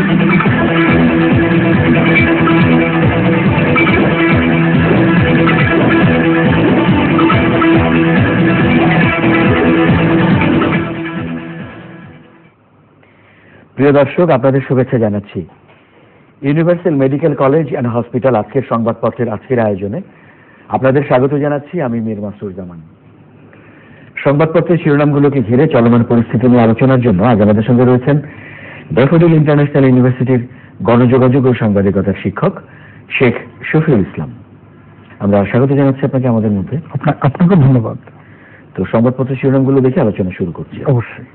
প্রিয় দর্শক, আপনাদের শুভেচ্ছা জানাচ্ছি। Universal Medical college and hospital আজকের সংবাদপত্রের আজকের আয়োজনে আপনাদের স্বাগত জানাচ্ছি। আমি মীর মাসুর জামান। সংবাদপত্রের শিরোনামগুলোকে ঘিরে চলমান পরিস্থিতি নিয়ে আলোচনার জন্য আজ আমাদের সঙ্গে রয়েছেন ড্যাফোডিল ইন্টারন্যাশনাল ইউনিভার্সিটির গণযোগাযোগ ও সাংবাদিকতার শিক্ষক শেখ শফিউল ইসলাম। আমরা স্বাগত জানাচ্ছি আপনাকে আমাদের মধ্যে। আপনাকে ধন্যবাদ। তো সংবাদপত্রের শিরোনামগুলো দেখে আলোচনা শুরু করছি। অবশ্যই।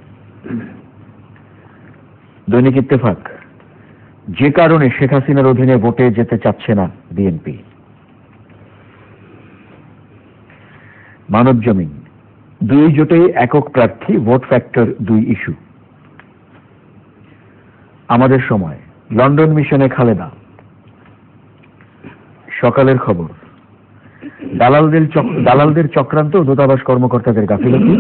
দৈনিক ইত্তেফাক, যে কারণে শেখ হাসিনার অধীনে ভোটে যেতে চাচ্ছে না বিএনপি। মানব জমিন, দুই জোটে একক প্রার্থী, ভোট ফ্যাক্টর 2 ইস্যু। আমাদের সময়, লন্ডন মিশনে খালেদা। সকালের খবর, দালালদের চক্রান্ত, দূতাবাস কর্মকর্তাদের গাফিলতি,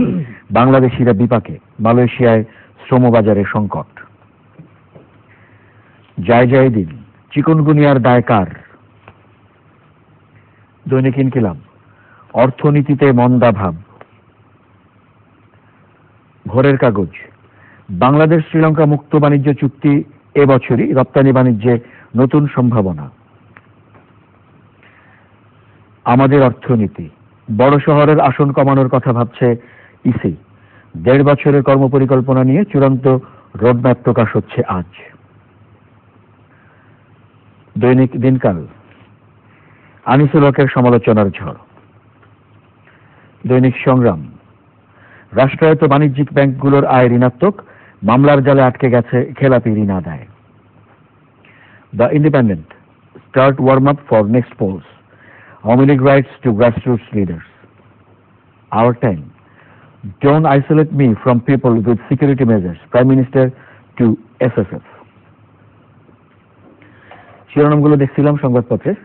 বাংলাদেশিরা বিপাকে, মালয়েশিয়ায় শ্রমবাজারে সংকট। যায় দিন, চিকুনগুনিয়ার দায় কার। দৈনিক ইনকিলাব, অর্থনীতিতে মন্দা ভাব। ভোরের কাগজ, বাংলাদেশ শ্রীলঙ্কা মুক্ত বাণিজ্য চুক্তি এবছরই, রপ্তানি বাণিজ্যে নতুন সম্ভাবনা। আমাদের অর্থনীতি, বড় শহরের আসন কমানোর কথা ভাবছে ইসি। 1.5 বছরের কর্মপরিকল্পনা নিয়ে চূড়ান্ত রোডম্যাপ প্রকাশ হচ্ছে আজ। দৈনিক দিনকাল, আনিসুল হকের সমালোচনার ঝড়। দৈনিক সংগ্রাম, রাষ্ট্রায়ত্ত বাণিজ্যিক ব্যাংকগুলোর আয় ঋণাত্মক, মামলার জালে আটকে গেছে খেলাপি ঋণ আদায়। The Independent, start warm up for next polls, Awami League writes to grassroots leaders. Our time, don't isolate me from people with security measures, prime minister to SSF. শিরোনামগুলো দেখছিলাম সংবাদপত্রের।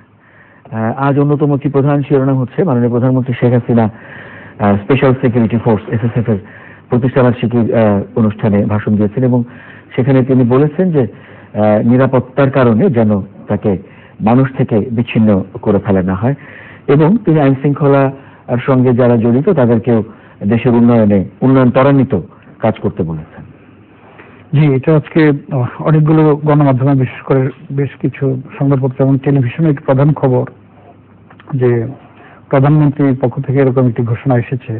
আজ অন্যতম কি প্রধান শিরোনাম হচ্ছে মাননীয় প্রধানমন্ত্রী Sheikh Hasina special security force SSF এর প্রতিষ্ঠাবার্ষিকী অনুষ্ঠানে ভাষণ দিয়েছেন এবং সেখানে তিনি বলেছেন যে নিরাপত্তার কারণে যেন তাকে মানুষ থেকে বিচ্ছিন্ন করে ফেলা না হয় এবং তিনি আইন শৃঙ্খলার সঙ্গে যারা জড়িত তাদেরকেও দেশের উন্নয়ন ত্বরান্বিত কাজ করতে বলেছেন। জি, এটা আজকে অনেকগুলো গণমাধ্যমে, বিশেষ করে বেশ কিছু সংবাদপত্র এবং টেলিভিশনে একটি প্রধান খবর যে প্রধানমন্ত্রীর পক্ষ থেকে এরকম একটি ঘোষণা এসেছে।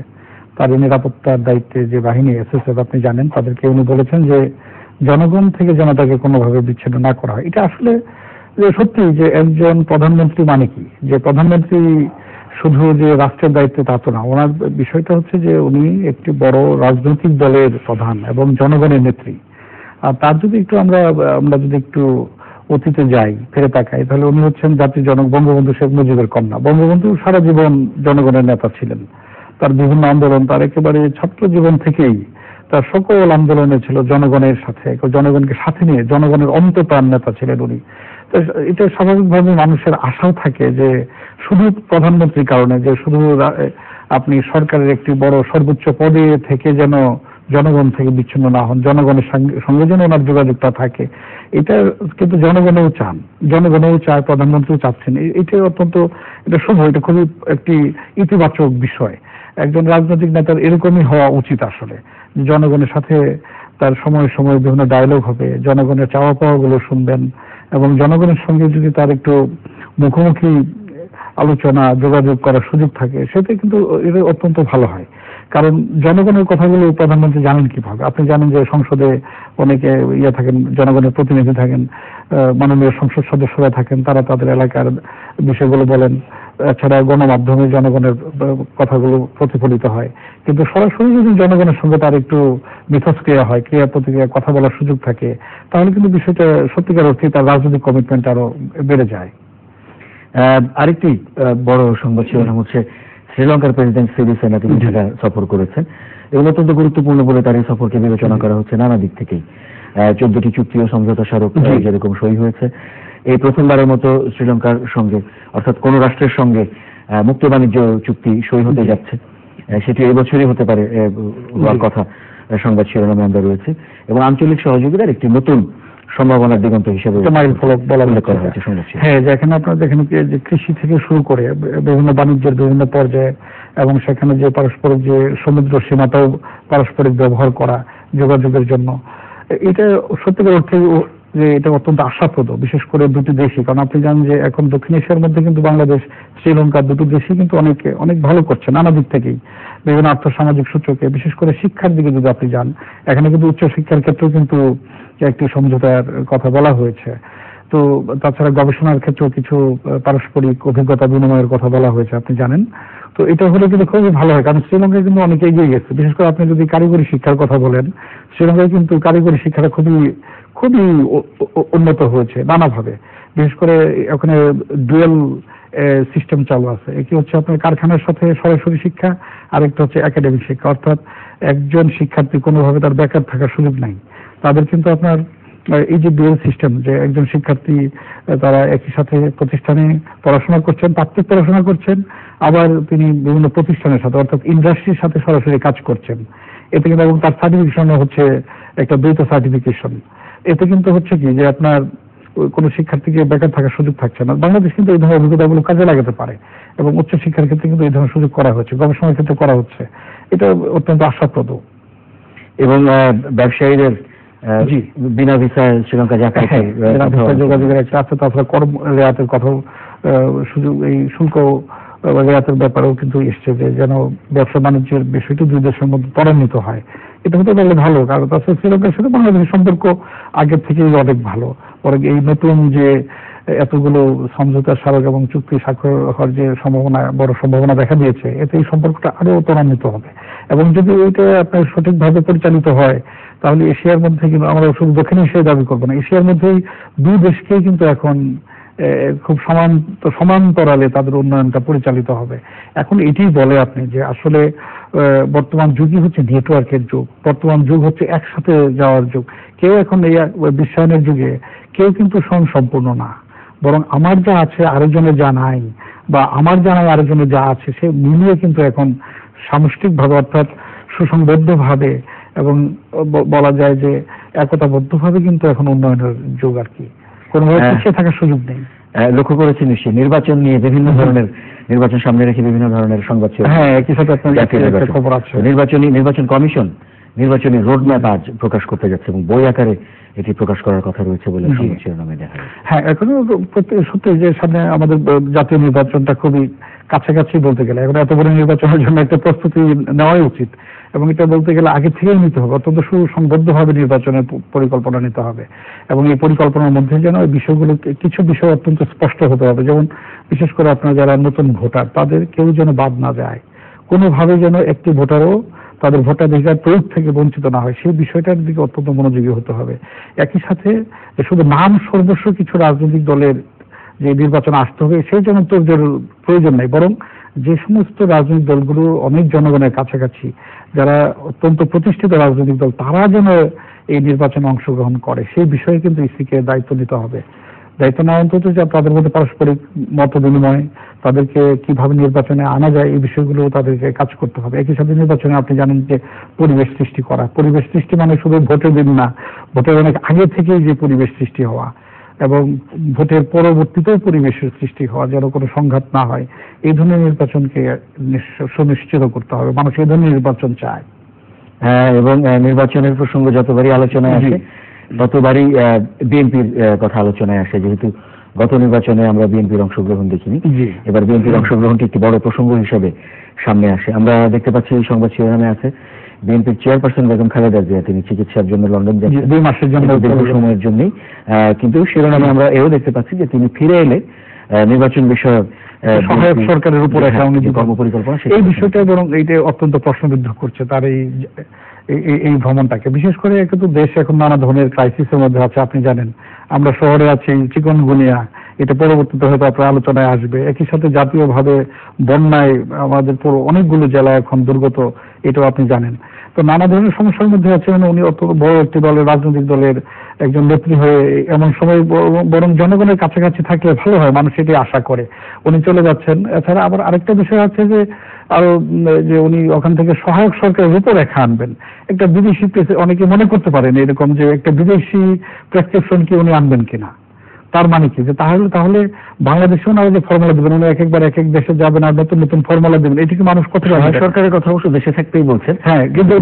তার নিরাপত্তার দায়িত্বে যে বাহিনী এসএসএফ, আপনি জানেন, তাদেরকে উনি বলেছেন যে জনগণ থেকে যেন তাকে কোনোভাবে বিচ্ছিন্ন না করা হয়। এটা আসলে সত্যি যে একজন প্রধানমন্ত্রী মানে কি, যে প্রধানমন্ত্রী শুধু যে রাষ্ট্রের দায়িত্বে তা তো না। ওনার বিষয়টা হচ্ছে যে উনি একটি বড় রাজনৈতিক দলের প্রধান এবং জনগণের নেত্রী। আর তার যদি একটু আমরা যদি একটু অতীতে যাই, ফিরে তাকাই, তাহলে উনি হচ্ছেন জাতির জনক বঙ্গবন্ধু শেখ মুজিবের কন্যা। বঙ্গবন্ধু সারা জীবন জনগণের নেতা ছিলেন। তার বিভিন্ন আন্দোলন, তার একেবারে ছাত্র জীবন থেকেই তার সকল আন্দোলনে ছিল জনগণের সাথে, জনগণকে সাথে নিয়ে জনগণের অন্তঃপ্রাণ নেতা ছিলেন উনি। তো এটা স্বাভাবিকভাবে মানুষের আশাও থাকে যে শুধু প্রধানমন্ত্রীর কারণে, যে শুধু আপনি সরকারের একটি বড় সর্বোচ্চ পদে থেকে যেন জনগণ থেকে বিচ্ছিন্ন না হন, জনগণের সঙ্গে যেন ওনার যোগাযোগটা থাকে। এটা কিন্তু জনগণও চান, জনগণও চায়, প্রধানমন্ত্রীও চাচ্ছেন। এটা অত্যন্ত এটা শুভ, এটা খুবই একটি ইতিবাচক বিষয়। একজন রাজনৈতিক নেতার এরকমই হওয়া উচিত আসলে, জনগণের সাথে তার সময়ে সময়ে বিভিন্ন ডায়লগ হবে, জনগণের চাওয়া পাওয়া গুলো শুনবেন এবং জনগণের সঙ্গে যদি তার একটু মুখোমুখি আলোচনা যোগাযোগ করার সুযোগ থাকে, সেটা কিন্তু এটা অত্যন্ত ভালো হয়। কারণ জনগণের কথাগুলো প্রধানমন্ত্রী জানেন কিভাবে। আপনি জানেন যে সংসদে অনেকে থাকেন, জনগণের প্রতিনিধি থাকেন, মাননীয় সংসদ সদস্যরা থাকেন, তারা তাদের এলাকার বিষয়গুলো বলেন। এছাড়া গণমাধ্যমে জনগণের কথাগুলো প্রতিফলিত হয়। কিন্তু সরাসরি যদি জনগণের সঙ্গে তার একটু মিথস্ক্রিয়া হয়, ক্রিয়া প্রতিক্রিয়া, কথা বলার সুযোগ থাকে, তাহলে কিন্তু বিষয়টা সত্যিকার অর্থে তার রাজনৈতিক কমিটমেন্ট আরো বেড়ে যায়। আরেকটি বড় সংবাদ শিরোনাম হচ্ছে শ্রীলঙ্কার প্রেসিডেন্ট সিরিসেনা তিনি ঢাকা সফর করেছেন এবং অত্যন্ত গুরুত্বপূর্ণ বলে তার এই সফরকে বিবেচনা করা হচ্ছে নানা দিক থেকেই। 14টি চুক্তি ও সমঝোতা স্মারক যেরকম সই হয়েছে, এই প্রথমবারের মতো শ্রীলঙ্কার সঙ্গে অর্থাৎ কোন রাষ্ট্রের সঙ্গে মুক্ত বাণিজ্য চুক্তি সই হতে যাচ্ছে, সেটি এই বছরই হতে পারে হওয়ার কথা সংবাদ শিরোনামে আমরা রয়েছে। এবং আঞ্চলিক সহযোগিতার একটি নতুন সম্ভাবনার দিগন্ত হিসেবে মাইল ফলক বলা উল্লেখ করা হয়েছে। হ্যাঁ, যেখানে আপনার দেখেন যে কৃষি থেকে শুরু করে বিভিন্ন বাণিজ্যের বিভিন্ন পর্যায়ে এবং সেখানে যে পারস্পরিক যে সমুদ্র সীমাটাও পারস্পরিক ব্যবহার করা যোগাযোগের জন্য, এটা সত্যিকার অর্থে যে এটা অত্যন্ত আশাপ্রদ, বিশেষ করে দুটি দেশই। কারণ আপনি জানেন যে এখন দক্ষিণ এশিয়ার মধ্যে কিন্তু বাংলাদেশ, শ্রীলঙ্কা দুটো দেশই কিন্তু অনেক ভালো করছে নানা দিক থেকেই, বিভিন্ন আর্থসামাজিক সূচকে। বিশেষ করে শিক্ষার দিকে যদি আপনি যান, এখানে কিন্তু উচ্চশিক্ষার ক্ষেত্রেও কিন্তু একটি সমঝোতার কথা বলা হয়েছে। তো তাছাড়া গবেষণার ক্ষেত্রেও কিছু পারস্পরিক অভিজ্ঞতা বিনিময়ের কথা বলা হয়েছে, আপনি জানেন। তো এটা হলে কিন্তু খুবই ভালো হয়, কারণ শ্রীলঙ্কায় কিন্তু অনেক এগিয়ে গেছে। বিশেষ করে আপনি যদি কারিগরি শিক্ষার কথা বলেন, শ্রীলঙ্কায় কিন্তু কারিগরি শিক্ষাটা খুবই উন্নত হয়েছে নানাভাবে। বিশেষ করে ওখানে ডুয়েল সিস্টেম চালু আছে। একটি হচ্ছে আপনার কারখানার সাথে সরাসরি শিক্ষা, আরেকটা হচ্ছে একাডেমিক শিক্ষা। অর্থাৎ একজন শিক্ষার্থী কোনোভাবে তার বেকার থাকার সুযোগ নাই। তাদের কিন্তু আপনার এই যে ডুয়েল সিস্টেম, যে একজন শিক্ষার্থী তারা একই সাথে প্রতিষ্ঠানে পড়াশোনা করছেন, তাত্ত্বিক পড়াশোনা করছেন, আবার তিনি বিভিন্ন প্রতিষ্ঠানের সাথে অর্থাৎ ইন্ডাস্ট্রির সাথে সরাসরি কাজ করছেন। এতে কিন্তু এবং তার সার্টিফিকেশন হচ্ছে একটা দ্বৈত সার্টিফিকেশন। এতে কিন্তু হচ্ছে কি যে আপনার কোনো শিক্ষার্থীকে বেকার থাকার সুযোগ থাকছে না। বাংলাদেশ কিন্তু এই ধরনের অভিজ্ঞতাগুলো কাজে লাগাতে পারে এবং উচ্চ শিক্ষার ক্ষেত্রে কিন্তু এই ধরনের সুযোগ করা হচ্ছে, গবেষণার ক্ষেত্রে করা হচ্ছে। এটা অত্যন্ত আশাপ্রদ। এবং ব্যবসায়ীদের বিনা ভিসায় শ্রীলঙ্কা যোগাযোগের একটা আছে। তাছাড়া কর রেয়াতের কথাও, সুযোগ এই শুল্ক রেয়াতের ব্যাপারেও কিন্তু এসছে, যে যেন ব্যবসা বাণিজ্যের বিষয়টি দুই দেশের মধ্যে ত্বরান্বিত হয়। এটা হতে পারলে ভালো, কারণ তাছাড়া শ্রীলঙ্কার সাথে বাংলাদেশের সম্পর্ক আগের থেকেই অনেক ভালো। পরে এই নতুন যে এতগুলো সমঝোতা স্মারক এবং চুক্তি স্বাক্ষর হওয়ার যে বড় সম্ভাবনা দেখা দিয়েছে, এতে এই সম্পর্কটা আরো ত্বরান্বিত হবে। এবং যদি এটা আপনার সঠিকভাবে পরিচালিত হয়, তাহলে এশিয়ার মধ্যে কিন্তু আমরা শুধু দক্ষিণ এশিয়ায় দাবি করবো না, এশিয়ার মধ্যেই দুই দেশকেই কিন্তু এখন খুব সমান্তরালে তাদের উন্নয়নটা পরিচালিত হবে। এখন এটাই বলে আপনি যে আসলে বর্তমান যুগই হচ্ছে নেটওয়ার্কের যুগ, বর্তমান যুগ হচ্ছে একসাথে যাওয়ার যুগ। কেউ এখন এই বিশ্বায়নের যুগে কেউ কিন্তু সম্পূর্ণ না, বরং আমার যা আছে আরেকজনের যা নাই, বা আমার যা নাই আরেকজনের যা আছে, সে মিলিয়ে কিন্তু এখন সামষ্টিকভাবে অর্থাৎ সুসংবদ্ধভাবে এবং বলা যায় যে একতাবদ্ধভাবে কিন্তু এখন উন্নয়নের যুগ আর কি, কোনোভাবে পিছিয়ে থাকার সুযোগ নেই। লক্ষ্য করেছেন নিশ্চয়ই নির্বাচন নিয়ে বিভিন্ন ধরনের, নির্বাচন সামনে রেখে বিভিন্ন ধরনের সংবাদ ছিল। হ্যাঁ, একই সাথে আপনার খবর আছে, নির্বাচন কমিশন নির্বাচনী রোডম্যাপ আজ প্রকাশ করতে যাচ্ছে এবং বই আকারে এটি প্রকাশ করার কথা রয়েছে বলে সংবাদ শিরোনামে দেখা যায়। হ্যাঁ, এখন সত্যি যে সামনে আমাদের জাতীয় নির্বাচনটা খুবই কাছাকাছি বলতে গেলে। এখন এত বড় নির্বাচনের জন্য একটা প্রস্তুতি নেওয়াই উচিত এবং এটা বলতে গেলে আগে থেকেই নিতে হবে। অত্যন্ত সুসংবদ্ধভাবে নির্বাচনের পরিকল্পনা নিতে হবে এবং এই পরিকল্পনার মধ্যে যেন এই বিষয়গুলো, কিছু বিষয় অত্যন্ত স্পষ্ট হতে হবে। যেমন বিশেষ করে আপনারা যারা নতুন ভোটার, তাদের কেউ যেন বাদ না যায়, কোনোভাবে যেন একটি ভোটারও তাদের ভোটাধিকার প্রয়োগ থেকে বঞ্চিত না হয়, সেই বিষয়টার দিকে অত্যন্ত মনোযোগী হতে হবে। একই সাথে শুধু নাম সর্বস্ব কিছু রাজনৈতিক দলের যে নির্বাচন আসতে হবে সেই জন্য তো প্রয়োজন নাই, বরং যে সমস্ত রাজনৈতিক দলগুলো অনেক জনগণের কাছাকাছি, যারা অত্যন্ত প্রতিষ্ঠিত রাজনৈতিক দল, তারা যেন এই নির্বাচনে অংশগ্রহণ করে সেই বিষয়ে কিন্তু ইসিকে দায়িত্ব নিতে হবে। দায়িত্ব না অন্তত যে তাদের মধ্যে পারস্পরিক মত বিনিময়, তাদেরকে কিভাবে নির্বাচনে আনা যায় এই বিষয়গুলো তাদেরকে কাজ করতে হবে। একই সাথে নির্বাচনে আপনি জানেন যে পরিবেশ সৃষ্টি করা, পরিবেশ সৃষ্টি মানে শুধু ভোটের দিন না, ভোটের অনেক আগে থেকেই যে পরিবেশ সৃষ্টি হওয়া এবং ভোটের পরবর্তীতেও পরিবেশের সৃষ্টি হওয়া, যেন কোনো সংঘাত না হয়, এই ধরনের নির্বাচনকে সুনিশ্চিত করতে হবে। মানুষ এই ধরনের নির্বাচন চায়। এবং নির্বাচনের প্রসঙ্গ যতবারই আলোচনায় আসে ততবারই বিএনপির কথা আলোচনায় আসে, যেহেতু গত নির্বাচনে আমরা বিএনপির অংশগ্রহণ দেখিনি, এবার বিএনপির অংশগ্রহণটি একটি বড় প্রসঙ্গ হিসেবে সামনে আসে। আমরা দেখতে পাচ্ছি এই সংবাদ শিরোনামে আছে বিএনপির চেয়ারপারসন বেগম খালেদা জিয়া, তিনি চিকিৎসার জন্য লন্ডন যাচ্ছেন 2 মাসের জন্য, দীর্ঘ সময়ের জন্যই। কিন্তু শিরোনামে আমরা এও দেখতে পাচ্ছি যে তিনি ফিরে এলে নির্বাচন বিষয়ক সহায়ক সরকারের উপর একটা কর্মপরিকল্পনা, এই বিষয়টা বরং এইটা অত্যন্ত প্রশ্নবিদ্ধ করছে তার এই ভ্রমণটাকে। বিশেষ করে কিন্তু দেশ এখন নানা ধরনের ক্রাইসিসের মধ্যে আছে, আপনি জানেন। আমরা শহরে আছি চিকনগুনিয়া, এটা পরবর্তীতে হয়তো আপনার আলোচনায় আসবে। একই সাথে জাতীয়ভাবে বন্যায় আমাদের পুরো অনেকগুলো জেলা এখন দুর্গত, এটাও আপনি জানেন। তো নানা ধরনের সমস্যার মধ্যে আছে, উনি অত বড় একটি দলের, রাজনৈতিক দলের একজন নেত্রী হয়ে এমন সময় বরং জনগণের কাছাকাছি থাকলে ভালো হয়, মানুষ এটি আশা করে। উনি চলে যাচ্ছেন। এছাড়া আবার আরেকটা বিষয় আছে যে আরো যে উনি ওখান থেকে সহায়ক সরকারের রূপরেখা আনবেন। একটা বিদেশি অনেকে মনে করতে পারেন এরকম যে একটা বিদেশি প্রেসক্রিপশন কি উনি আনবেন কিনা, তার মানে কি যে তাহলে বাংলাদেশেও না যে ফর্মুলা দেবেন, উনি এক একবার এক এক দেশে যাবেন আর নতুন নতুন ফর্মুলা দেবেন, এটা কি মানুষ কতটা? সরকারের কথা অবশ্য দেশে থাকতেই বলছেন, হ্যাঁ, কিন্তু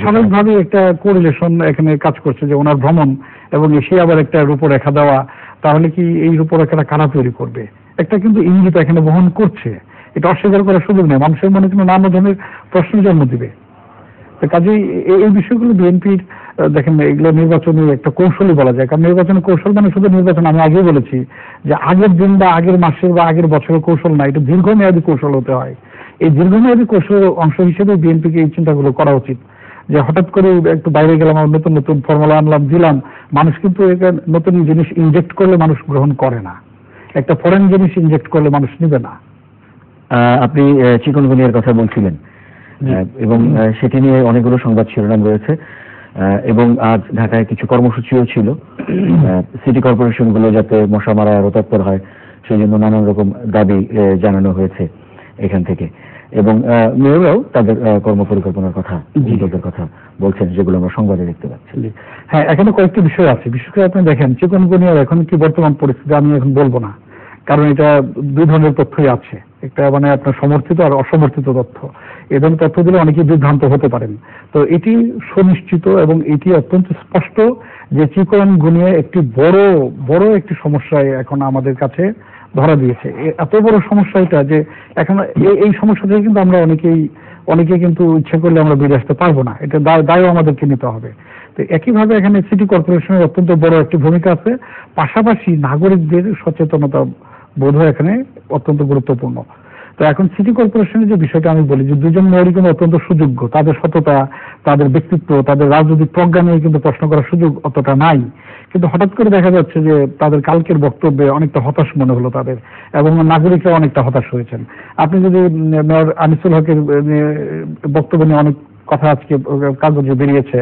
স্বাভাবিকভাবে একটা কোরিলেশন এখানে কাজ করছে যে ওনার ভ্রমণ এবং এসে আবার একটা রূপরেখা দেওয়া, তাহলে কি এই রূপরেখাটা কারা তৈরি করবে? একটা কিন্তু ইঙ্গিত এখানে বহন করছে, এটা অস্বীকার করার সুযোগ নেই, মানুষের মনে কিন্তু নানা ধরনের প্রশ্ন জন্ম দিবে। কাজেই এই বিষয়গুলো বিএনপির দেখেন এগুলো নির্বাচনী একটা কৌশলই বলা যায়, কারণ নির্বাচনের কৌশল মানে শুধু নির্বাচন, আমি আগেই বলেছি যে আগের দিন বা আগের মাসের বা আগের বছরের কৌশল না, এটা দীর্ঘমেয়াদী কৌশল হতে হয়। এই দীর্ঘমেয়াদী কৌশল অংশ হিসেবে বিএনপিকে এই চিন্তাগুলো করা উচিত, যে হঠাৎ করে একটু বাইরে গেলাম আর নতুন নতুন ফর্মুলা আনলাম দিলাম, মানুষ কিন্তু নতুন জিনিস ইনজেক্ট করলে মানুষ গ্রহণ করে না, একটা ফরেন জিনিস ইনজেক্ট করলে মানুষ নিবে না। আপনি চিকনগুনিয়ার কথা বলছিলেন এবং সেটি নিয়ে অনেকগুলো সংবাদ শিরোনাম রয়েছে এবং আজ ঢাকায় কিছু কর্মসূচিও ছিল। সিটি কর্পোরেশন গুলো যাতে মশা মারা আরো তৎপর হয় সেই জন্য নানান রকম দাবি জানানো হয়েছে এখান থেকে, এবং মেয়ররাও তাদের কর্মপরিকল্পনার কথা, উদ্যোগের কথা বলছেন, যেগুলো আমরা সংবাদে দেখতে পাচ্ছি। হ্যাঁ, এখানে কয়েকটি বিষয় আছে, বিশেষ করে আপনি দেখেন চিকনগুনিয়ার এখন কি বর্তমান পরিস্থিতি আমি এখন বলবো না, কারণ এটা দুই ধরনের তথ্যই আছে, একটা মানে আপনার সমর্থিত আর অসমর্থিত তথ্য। এ ধরনের তথ্য দিলে অনেকেই বিভ্রান্ত হতে পারেন। তো এটি সুনিশ্চিত এবং এটি অত্যন্ত স্পষ্ট যে চিকনগুনিয়া একটি বড় একটি সমস্যায় এখন আমাদের কাছে ধরা দিয়েছে। এত বড় সমস্যা এটা যে এখন এই সমস্যা থেকে কিন্তু আমরা অনেকে কিন্তু ইচ্ছে করলে আমরা বেরিয়ে আসতে পারবো না, এটা দায়ও আমাদেরকে নিতে হবে। তো একইভাবে এখানে সিটি কর্পোরেশনের অত্যন্ত বড় একটি ভূমিকা আছে, পাশাপাশি নাগরিকদের সচেতনতা বোধ এখানে অত্যন্ত গুরুত্বপূর্ণ। তো এখন সিটি কর্পোরেশনের যে বিষয়টা আমি বলি যে দুজন মেয়রই কিন্তু অত্যন্ত সুযোগ্য, তাদের সততা, তাদের ব্যক্তিত্ব, তাদের রাজনৈতিক প্রজ্ঞা নিয়ে কিন্তু প্রশ্ন করার সুযোগ অতটা নাই, কিন্তু হঠাৎ করে দেখা যাচ্ছে যে তাদের কালকের বক্তব্যে অনেকটা হতাশ মনে হলো তাদের, এবং নাগরিকরা অনেকটা হতাশ হয়েছেন। আপনি যদি মেয়র আনিসুল হকের বক্তব্য নিয়ে অনেক কথা আজকে কাগজে বেরিয়েছে,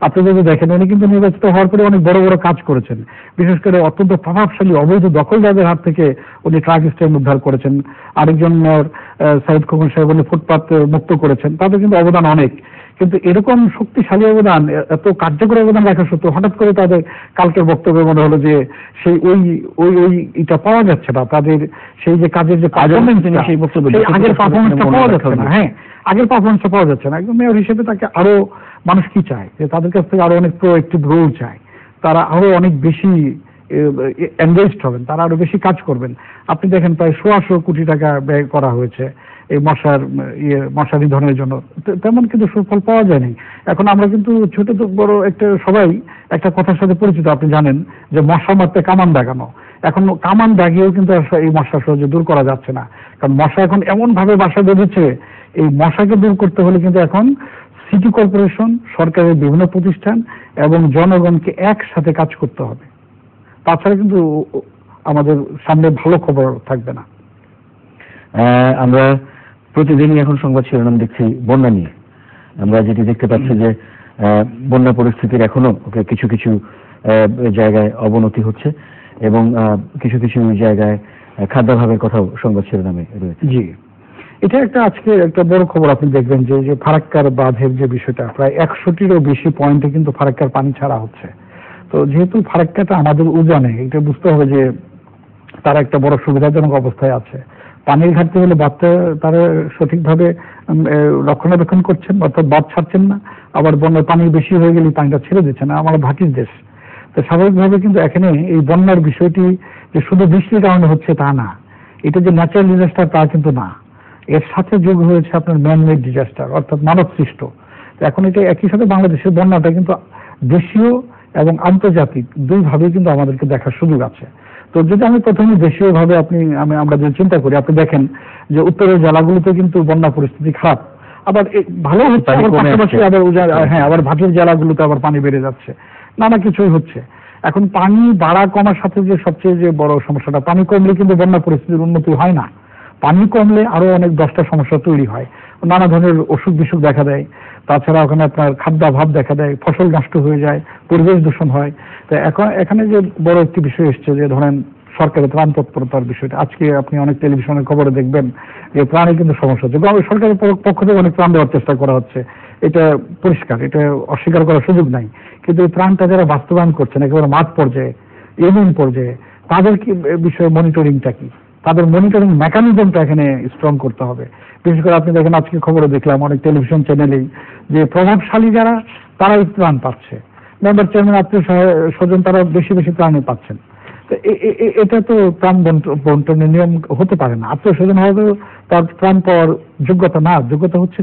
আপনি যদি দেখেন উনি কিন্তু নির্বাচিত হওয়ার পরে অনেক বড় বড় কাজ করেছেন, বিশেষ করে অত্যন্ত প্রভাবশালী অবৈধ দখলদারদের হাত থেকে উনি ট্রাক স্ট্যান্ড উদ্ধার করেছেন। আরেকজন মেয়র সাইদ খোকন সাহেব উনি ফুটপাত মুক্ত করেছেন, তাদের কিন্তু অবদান অনেক। কিন্তু এরকম শক্তিশালী অবদান, এত কার্যকরী অবদান রাখা সত্ত্বেও হঠাৎ করে তাদের কালকের বক্তব্যে মনে হলো যে সেই ওই এটা পাওয়া যাচ্ছে না, তাদের সেই যে কাজের যে পারফরমেন্স, সেই বক্তব্য আগের পারফরমেন্সটা পাওয়া যাচ্ছে না। হ্যাঁ, আগের পারফরমেন্সটা পাওয়া যাচ্ছে না। একজন মেয়র হিসেবে তাকে আরো মানুষ কি চায় যে তাদের কাছ থেকে আরো অনেক প্রোঅ্যাক্টিভ রোল চায়, তারা আরো অনেক বেশি এনগেজড হবেন, তারা আরো বেশি কাজ করবেন। আপনি দেখেন প্রায় 1,600 কোটি টাকা ব্যয় করা হয়েছে এই মশা নিধনের জন্য, তেমন কিন্তু সুফল পাওয়া যায়নি। এখন আমরা কিন্তু ছোট তো বড় একটা সবাই একটা কথার সাথে পরিচিত, আপনি জানেন যে মশা মারতে কামান দাগানো। এখন কামান দাগিয়েও কিন্তু এই মশা সহজে দূর করা যাচ্ছে না, কারণ মশা এখন এমন ভাবে বাসা বেঁধেছে, এই মশাকে দূর করতে হলে কিন্তু এখন সিটি কর্পোরেশন, সরকারের বিভিন্ন প্রতিষ্ঠান এবং জনগণকে একসাথে কাজ করতে হবে, তাছাড়া কিন্তু আমাদের সামনে ভালো খবর থাকবে না। আমরা প্রতিদিনই এখন সংবাদ শিরোনাম দেখছি বন্যা নিয়ে। আমরা যেটি দেখতে পাচ্ছি যে বন্যা পরিস্থিতির এখনো কিছু কিছু জায়গায় অবনতি হচ্ছে এবং কিছু কিছু জায়গায় খাদ্যাভাবের কথাও সংবাদ শিরোনামে রয়েছে। জি, এটা আজকে একটা বড় খবর। আপনি দেখবেন যে ফারাক্কার বাঁধের যে বিষয়টা, প্রায় 100টিরও বেশি পয়েন্টে কিন্তু ফারাক্কার পানি ছাড়া হচ্ছে। তো যেহেতু ফারাক্কাটা আমাদের উজানে, এটা বুঝতে হবে যে তারা একটা বড় সুবিধাজনক অবস্থায় আছে। পানির ঘাটতি হলে বাঁধটা তারা সঠিকভাবে রক্ষণাবেক্ষণ করছেন, অর্থাৎ বাঁধ ছাড়ছেন না, আবার বন্যার পানি বেশি হয়ে গেলে পানিটা ছেড়ে দিচ্ছে না। আমার ভাটির দেশ, তো স্বাভাবিকভাবে কিন্তু এখানে এই বন্যার বিষয়টি যে শুধু বৃষ্টির কারণে হচ্ছে তা না, এটা যে ন্যাচারাল ডিজাস্টার তা কিন্তু না, এর সাথে যোগ হয়েছে আপনার ম্যানমেড ডিজাস্টার, অর্থাৎ মানব সৃষ্ট। এখন এটা একই সাথে বাংলাদেশের বন্যাটা কিন্তু দেশীয় এবং আন্তর্জাতিক দুইভাবেই কিন্তু আমাদেরকে দেখার সুযোগ আছে। তো যদি আমি প্রথমে দেশীয় ভাবে আমরা যদি চিন্তা করি, আপনি দেখেন যে উত্তরের জেলাগুলোতে কিন্তু বন্যা পরিস্থিতি খারাপ, আবার ভালো হচ্ছে, পাশাপাশি আবার ভাটির জেলাগুলোতে আবার পানি বেড়ে যাচ্ছে, নানা কিছুই হচ্ছে। এখন পানি বাড়া কমার সাথে যে সবচেয়ে যে বড় সমস্যাটা, পানি কমলে কিন্তু বন্যা পরিস্থিতির উন্নতি হয় না, পানি কমলে আরো অনেক 10টা সমস্যা তৈরি হয়, নানা ধরনের অসুখ বিসুখ দেখা দেয়, তাছাড়া ওখানে আপনার খাদ্যাভাব দেখা দেয়, ফসল নষ্ট হয়ে যায়, পরিবেশ দূষণ হয়। তো এখানে যে বড় একটি বিষয় এসছে যে ধরেন সরকারের ত্রাণ তৎপরতার বিষয়টা। আজকে আপনি অনেক টেলিভিশনের খবরে দেখবেন যে ত্রাণে কিন্তু সমস্যা হচ্ছে, সরকারের পক্ষ থেকে অনেক ত্রাণ দেওয়ার চেষ্টা করা হচ্ছে, এটা পরিষ্কার, এটা অস্বীকার করার সুযোগ নাই। কিন্তু এই ত্রাণটা যারা বাস্তবায়ন করছেন একেবারে মাঠ পর্যায়ে, ইউনিয়ন পর্যায়ে, তাদের কি বিষয়ে মনিটরিংটা কি, তাদের মনিটরিং মেকানিজমটা এখানে স্ট্রং করতে হবে। বিশেষ করে আপনি দেখেন আজকে খবরে দেখলাম অনেক টেলিভিশন চ্যানেলেই যে প্রভাবশালী যারা তারাই ত্রাণ পাচ্ছে, মেম্বার চেয়ারম্যান আত্মীয় স্বজন তারা বেশি বেশি ত্রাণে পাচ্ছেন। এটা তো ত্রাণ বন্টনের নিয়ম হতে পারে না। আত্মীয় স্বজন হয়তো তার ত্রাণ পাওয়ার যোগ্যতা না, যোগ্যতা হচ্ছে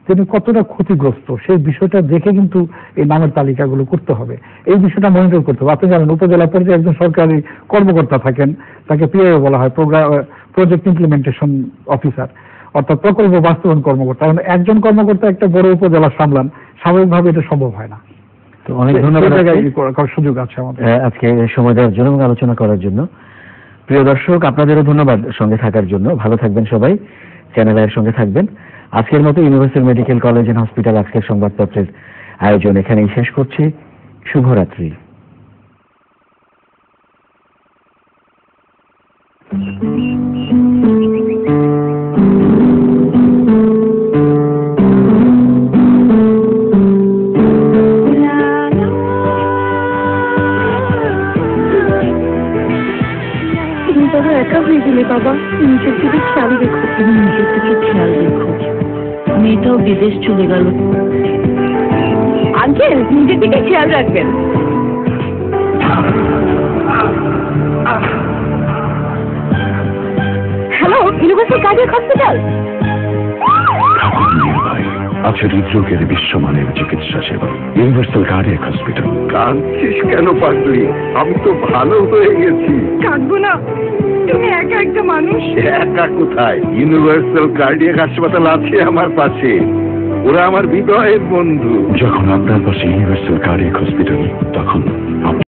তিনি কতটা ক্ষতিগ্রস্ত সেই বিষয়টা দেখে কিন্তু এই নামের তালিকাগুলো করতে হবে, এই বিষয়টা মনিটর করতে হবে। আপনি জানেন উপজেলা পর্যায়ে একজন সরকারি কর্মকর্তা থাকেন, তাকে পিআইও বলা হয়, প্রজেক্ট ইমপ্লিমেন্টেশন অফিসার, অর্থাৎ প্রকল্প বাস্তবায়ন কর্মকর্তা। একজন কর্মকর্তা একটা বড় উপজেলা সামলান, স্বাভাবিকভাবে এটা সম্ভব হয় না। তো অনেক ধন্যবাদ, সুযোগ আছে আমাদের আজকে সময় দেওয়ার জন্য এবং আলোচনা করার জন্য। প্রিয় দর্শক, আপনাদেরও ধন্যবাদ সঙ্গে থাকার জন্য। ভালো থাকবেন সবাই, চ্যানেল এর সঙ্গে থাকবেন। আজকের মতো Universal Medical College and Hospital আজকের সংবাদপত্রের আয়োজন এখানেই শেষ করছি। শুভরাত্রি। একা হয়ে গেলে বাবা, নিজের দিকে খেয়াল রেখো। তুমি নিজের দিকে খেয়াল রেখো। মেয়েটাও বিদেশ চলে গেল। আঙ্কেল, নিজের দিকে খেয়াল রাখবেন। Hello, universal cardiac hospital. আছে হৃদরোগের বিশ্বমানের চিকিৎসা সেবা, ইউনিভার্সাল কার্ডিয়াক হসপিটাল। কাঁদছিস কেন পাগলি? আমি তো ভালো হয়ে গেছি। কাঁদবো না, তুমি একা একটা মানুষ। একা কোথায়? ইউনিভার্সাল কার্ডিয়াক হাসপাতাল আছে আমার পাশে, ওরা আমার হৃদয়ের বন্ধু। যখন আপনার পাশে ইউনিভার্সাল কার্ডিয়াক হসপিটাল, তখন